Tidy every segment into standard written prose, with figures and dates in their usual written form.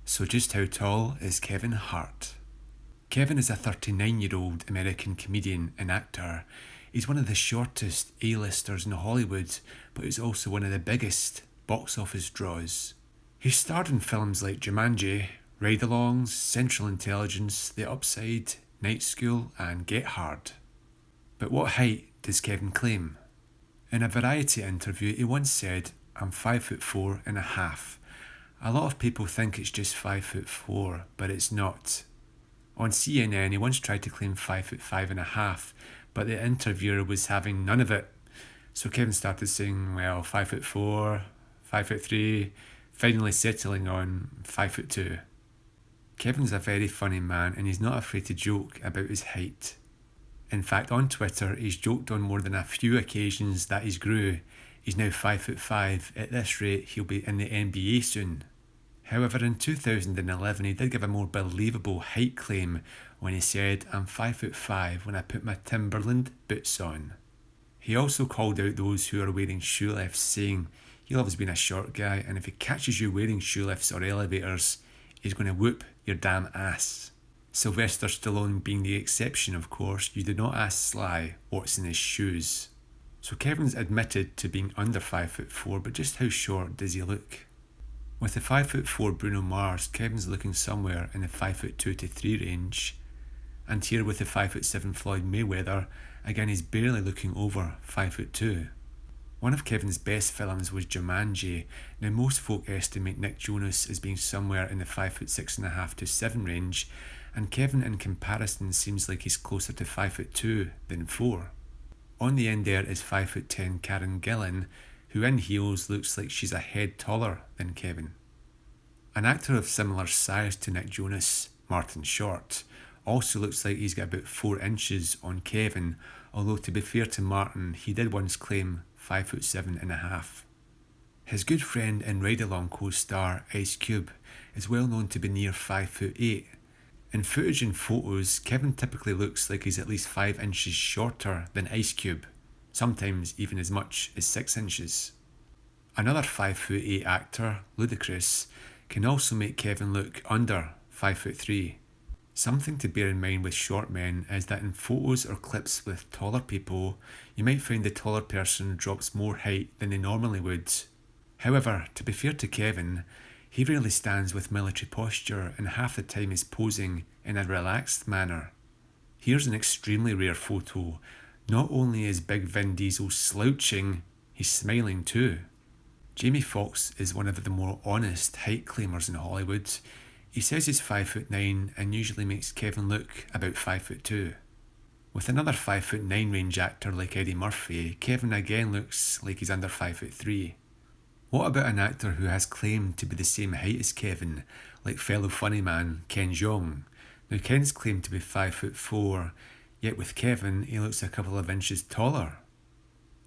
So just how tall is Kevin Hart? Kevin is a 39-year-old American comedian and actor. He's one of the shortest A-listers in Hollywood, but he's also one of the biggest box office draws. He starred in films like Jumanji, Ride-Alongs, Central Intelligence, The Upside, Night School and Get Hard. But what height does Kevin claim? In a Variety interview, he once said, "I'm 5'4.5". A lot of people think it's just 5'4", but it's not. On CNN, he once tried to claim 5'5.5", but the interviewer was having none of it. So Kevin started saying, 5'4", 5'3", finally settling on 5'2". Kevin's a very funny man and he's not afraid to joke about his height. In fact, on Twitter, he's joked on more than a few occasions that he's grew. He's now 5'5". At this rate, he'll be in the NBA soon. However, in 2011, he did give a more believable height claim when he said, "I'm 5'5" when I put my Timberland boots on. He also called out those who are wearing shoe lifts, saying he loves being a short guy and if he catches you wearing shoe lifts or elevators, he's going to whoop your damn ass. Sylvester Stallone being the exception, of course. You do not ask Sly what's in his shoes. So Kevin's admitted to being under 5'4", but just how short does he look? With the 5'4" Bruno Mars, Kevin's looking somewhere in the 5'2" to 3 range. And here with the 5'7" Floyd Mayweather, again he's barely looking over 5'2". One of Kevin's best films was Jumanji. Now most folk estimate Nick Jonas as being somewhere in the 5'6.5" to 7 range, and Kevin in comparison seems like he's closer to 5'2" than 4. On the end there is 5'10" Karen Gillan, who in heels looks like she's a head taller than Kevin. An actor of similar size to Nick Jonas, Martin Short, also looks like he's got about 4 inches on Kevin, although to be fair to Martin, he did once claim 5'7.5". His good friend and Ride-Along co-star Ice Cube is well known to be near 5'8". In footage and photos, Kevin typically looks like he's at least 5 inches shorter than Ice Cube, sometimes even as much as 6 inches. Another 5'8" actor, Ludacris, can also make Kevin look under 5'3". Something to bear in mind with short men is that in photos or clips with taller people, you might find the taller person drops more height than they normally would. However, to be fair to Kevin, he rarely stands with military posture and half the time is posing in a relaxed manner. Here's an extremely rare photo. Not only is Big Vin Diesel slouching, he's smiling too. Jamie Foxx is one of the more honest height claimers in Hollywood. He says he's 5'9" and usually makes Kevin look about 5'2". With another 5'9" range actor like Eddie Murphy, Kevin again looks like he's under 5'3". What about an actor who has claimed to be the same height as Kevin, like fellow funny man Ken Jeong? Now Ken's claimed to be 5'4", yet with Kevin he looks a couple of inches taller.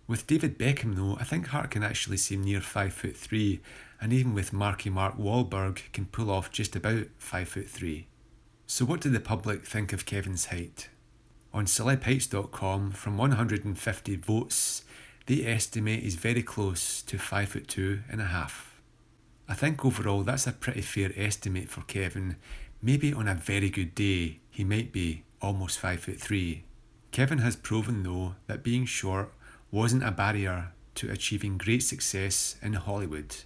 With David Beckham though, I think Hart can actually seem near 5'3", and even with Marky Mark Wahlberg can pull off just about 5'3". So what do the public think of Kevin's height? On celebheights.com, from 150 votes, they estimate he's very close to 5'2.5". I think overall that's a pretty fair estimate for Kevin. Maybe on a very good day, he might be almost 5'3". Kevin has proven though that being short wasn't a barrier to achieving great success in Hollywood.